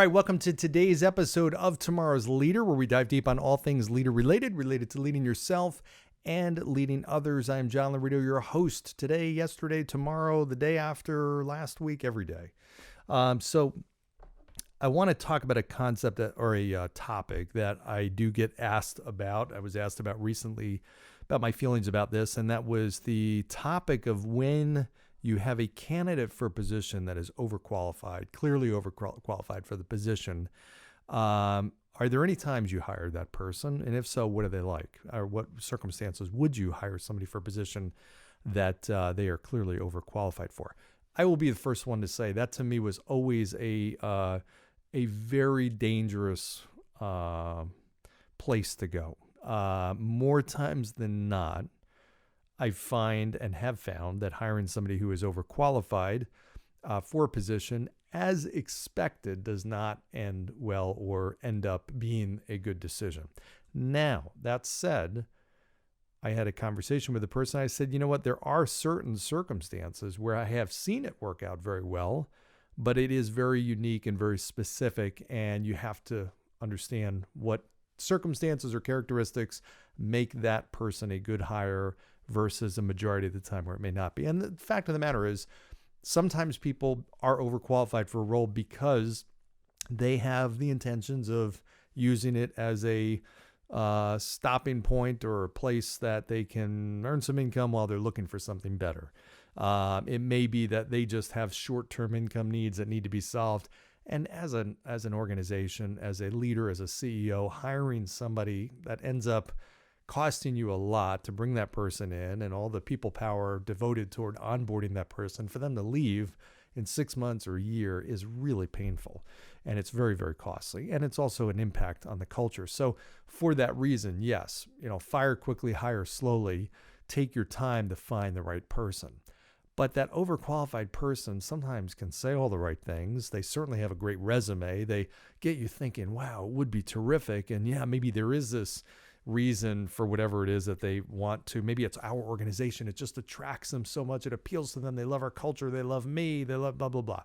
right, welcome to today's episode of Tomorrow's Leader, where we dive deep on all things leader related to leading yourself and leading others. I'm John Laurito, your host today, yesterday, tomorrow, the day after, last week, every day. So I want to talk about a concept or a topic that I do get asked about. I was asked about recently about my feelings about this, and that was the topic of when you have a candidate for a position that is overqualified, clearly overqualified for the position. Are there any times you hire that person? And if so, what are they like? Or what circumstances would you hire somebody for a position that they are clearly overqualified for? I will be the first one to say that to me was always a very dangerous place to go. More times than not, I find and have found that hiring somebody who is overqualified for a position as expected does not end well or end up being a good decision. Now, that said, I had a conversation with a person. I said, you know what, there are certain circumstances where I have seen it work out very well, but it is very unique and very specific, and you have to understand what circumstances or characteristics make that person a good hire versus a majority of the time where it may not be. And the fact of the matter is, sometimes people are overqualified for a role because they have the intentions of using it as a stopping point or a place that they can earn some income while they're looking for something better. It may be that they just have short-term income needs that need to be solved. And as an organization, as a leader, as a CEO, hiring somebody that ends up costing you a lot to bring that person in and all the people power devoted toward onboarding that person, for them to leave in 6 months or a year is really painful. And it's very, very costly. And it's also an impact on the culture. So for that reason, yes, fire quickly, hire slowly, take your time to find the right person. But that overqualified person sometimes can say all the right things. They certainly have a great resume. They get you thinking, wow, it would be terrific. And yeah, maybe there is this reason for whatever it is that they want to. Maybe it's our organization. It just attracts them so much. It appeals to them. They love our culture. They love me. They love blah, blah,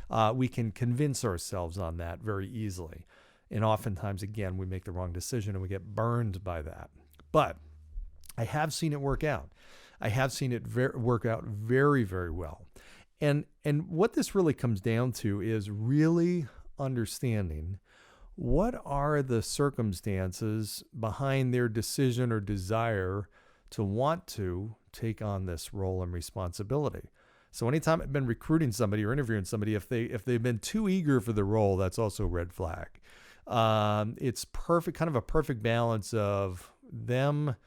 blah. We can convince ourselves on that very easily. And oftentimes, again, we make the wrong decision and we get burned by that. But I have seen it work out. I have seen it work out very, very well. And what this really comes down to is really understanding what are the circumstances behind their decision or desire to want to take on this role and responsibility. So anytime I've been recruiting somebody or interviewing somebody, if they've been too eager for the role, that's also a red flag. It's perfect, kind of a perfect balance of them,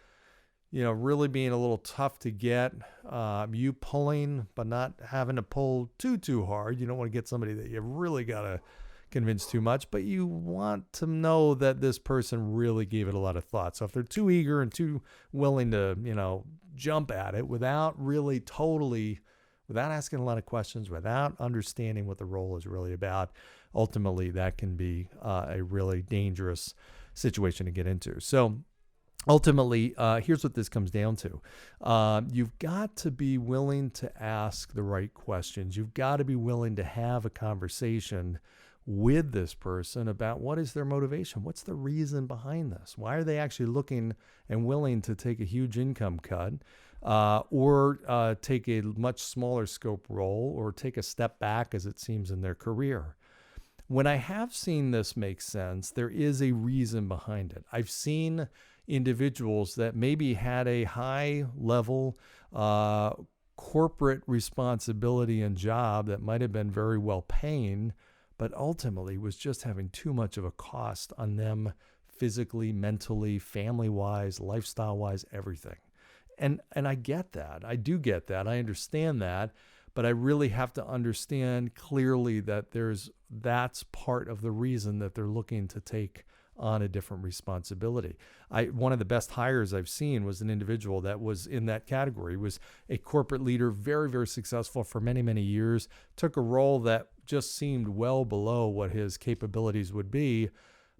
really being a little tough to get, you pulling, but not having to pull too hard. You don't want to get somebody that you really got to convince too much, but you want to know that this person really gave it a lot of thought. So if they're too eager and too willing to, jump at it without asking a lot of questions, without understanding what the role is really about, ultimately that can be a really dangerous situation to get into. So ultimately, here's what this comes down to. You've got to be willing to ask the right questions. You've got to be willing to have a conversation with this person about what is their motivation. What's the reason behind this? Why are they actually looking and willing to take a huge income cut or take a much smaller scope role or take a step back, as it seems, in their career? When I have seen this make sense, there is a reason behind it. I've seen individuals that maybe had a high level corporate responsibility and job that might have been very well paying, but ultimately was just having too much of a cost on them physically, mentally, family-wise, lifestyle-wise, everything. And I get that. I do get that. I understand that. But I really have to understand clearly that that's part of the reason that they're looking to take on a different responsibility. One of the best hires I've seen was an individual that was in that category, was a corporate leader, very, very successful for many, many years, took a role that just seemed well below what his capabilities would be,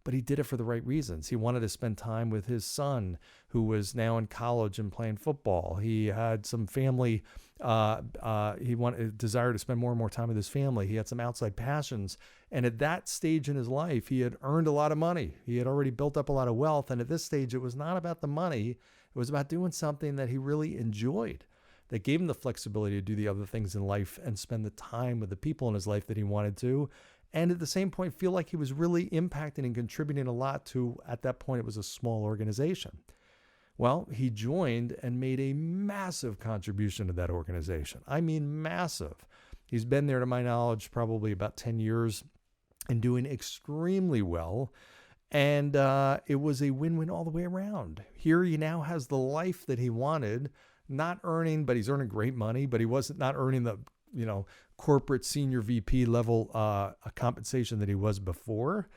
but he did it for the right reasons. He wanted to spend time with his son, who was now in college and playing football. He had some family. He wanted a desire to spend more and more time with his family. He had some outside passions. And at that stage in his life, he had earned a lot of money. He had already built up a lot of wealth. And at this stage, it was not about the money. It was about doing something that he really enjoyed, that gave him the flexibility to do the other things in life and spend the time with the people in his life that he wanted to. And at the same point, feel like he was really impacting and contributing a lot to, at that point, it was a small organization. Well, he joined and made a massive contribution to that organization. I mean, massive. He's been there, to my knowledge, probably about 10 years and doing extremely well. And it was a win-win all the way around. Here he now has the life that he wanted, not earning, but he's earning great money, but he wasn't not earning the, corporate senior VP level compensation that he was before.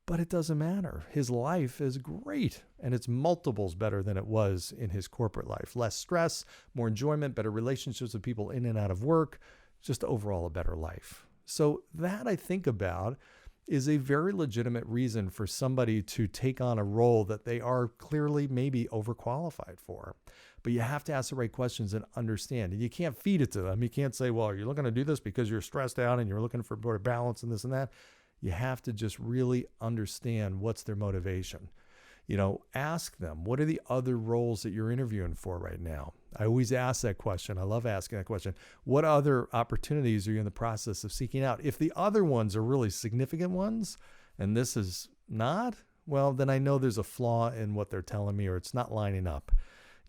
But it doesn't matter. His life is great, and it's multiples better than it was in his corporate life. Less stress, more enjoyment, better relationships with people in and out of work, just overall a better life. So that, I think about, is a very legitimate reason for somebody to take on a role that they are clearly maybe overqualified for. But you have to ask the right questions and understand. And you can't feed it to them. You can't say, well, you're looking to do this because you're stressed out and you're looking for better balance and this and that. You have to just really understand what's their motivation. Ask them, what are the other roles that you're interviewing for right now? I always ask that question. I love asking that question. What other opportunities are you in the process of seeking out? If the other ones are really significant ones, and this is not, well, then I know there's a flaw in what they're telling me, or it's not lining up.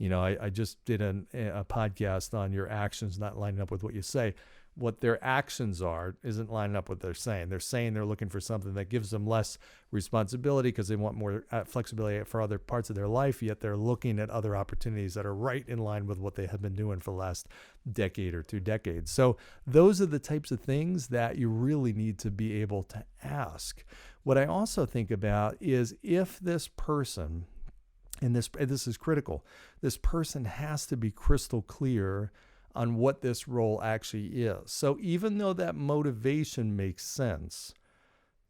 I just did a podcast on your actions not lining up with what you say. What their actions are isn't lining up with what they're saying. They're saying they're looking for something that gives them less responsibility because they want more flexibility for other parts of their life, yet they're looking at other opportunities that are right in line with what they have been doing for the last decade or 2 decades. So those are the types of things that you really need to be able to ask. What I also think about is if this person, and this is critical, this person has to be crystal clear on what this role actually is. So even though that motivation makes sense,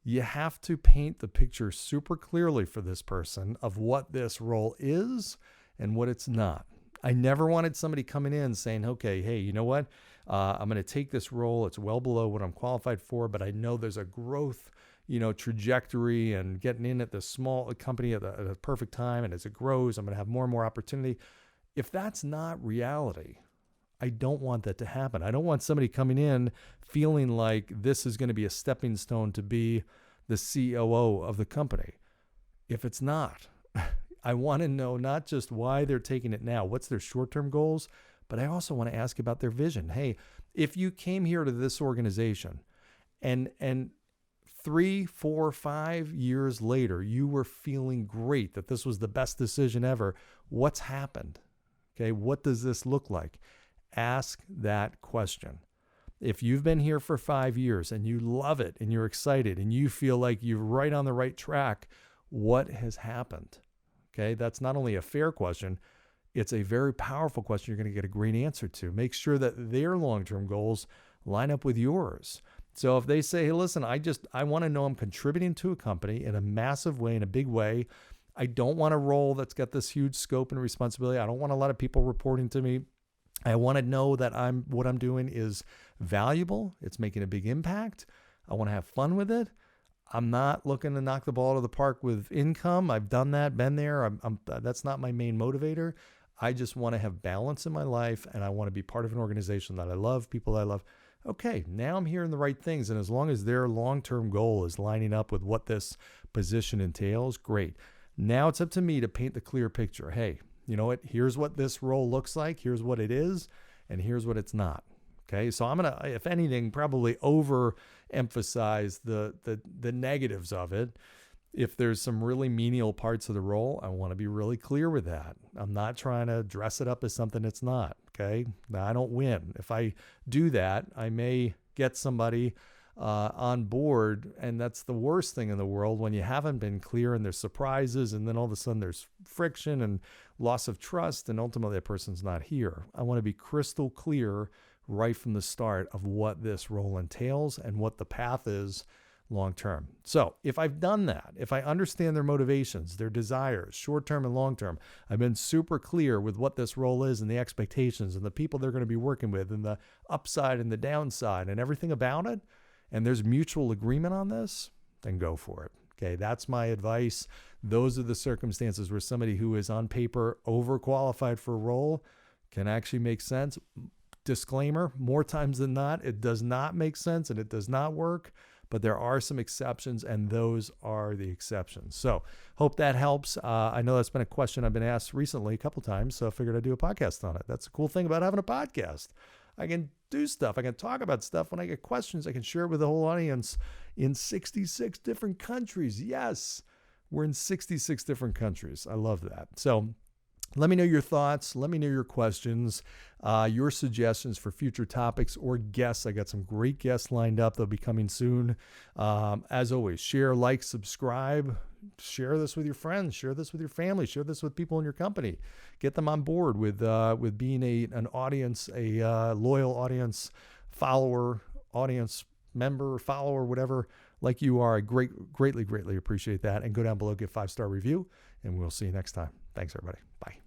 you have to paint the picture super clearly for this person of what this role is and what it's not. I never wanted somebody coming in saying, okay, hey, you know what? I'm going to take this role. It's well below what I'm qualified for, but I know there's a growth trajectory and getting in at this small company at the perfect time. And as it grows, I'm going to have more and more opportunity. If that's not reality, I don't want that to happen. I don't want somebody coming in feeling like this is going to be a stepping stone to be the COO of the company. If it's not, I want to know not just why they're taking it now, what's their short-term goals, but I also want to ask about their vision. Hey, if you came here to this organization and 3, 4, 5 years later, you were feeling great that this was the best decision ever, what's happened? Okay, what does this look like? Ask that question. If you've been here for 5 years and you love it and you're excited and you feel like you're right on the right track, what has happened? Okay, that's not only a fair question, it's a very powerful question you're going to get a great answer to. Make sure that their long-term goals line up with yours. So if they say, hey, listen, I want to know I'm contributing to a company in a massive way, in a big way. I don't want a role that's got this huge scope and responsibility. I don't want a lot of people reporting to me. I want to know that what I'm doing is valuable. It's making a big impact. I want to have fun with it. I'm not looking to knock the ball out of the park with income. I've done that, been there. That's not my main motivator. I just want to have balance in my life, and I want to be part of an organization that I love, people I love. Okay, now I'm hearing the right things, and as long as their long-term goal is lining up with what this position entails, great. Now it's up to me to paint the clear picture. Hey, you know what? Here's what this role looks like. Here's what it is, and here's what it's not. Okay, so I'm gonna, if anything, probably overemphasize the negatives of it. If there's some really menial parts of the role, I want to be really clear with that. I'm not trying to dress it up as something it's not. Okay, now I don't win. If I do that, I may get somebody on board, and that's the worst thing in the world when you haven't been clear and there's surprises, and then all of a sudden there's friction and loss of trust, and ultimately that person's not here. I want to be crystal clear right from the start of what this role entails and what the path is long term. So if I've done that, if I understand their motivations, their desires, short term and long term, I've been super clear with what this role is and the expectations and the people they're going to be working with and the upside and the downside and everything about it, and there's mutual agreement on this, then go for it. Okay, that's my advice. Those are the circumstances where somebody who is on paper overqualified for a role can actually make sense. Disclaimer, more times than not, it does not make sense and it does not work, but there are some exceptions, and those are the exceptions. So hope that helps. I know that's been a question I've been asked recently a couple times, so I figured I'd do a podcast on it. That's the cool thing about having a podcast. I can do stuff. I can talk about stuff. When I get questions, I can share it with the whole audience in 66 different countries. Yes, we're in 66 different countries. I love that. So let me know your thoughts. Let me know your questions, your suggestions for future topics or guests. I got some great guests lined up. They'll be coming soon. As always, share, like, subscribe. Share this with your friends. Share this with your family. Share this with people in your company. Get them on board with being an audience, a loyal audience, follower, audience member, follower, whatever, like you are. I greatly appreciate that. And go down below, give 5-star review, and we'll see you next time. Thanks, everybody. Bye.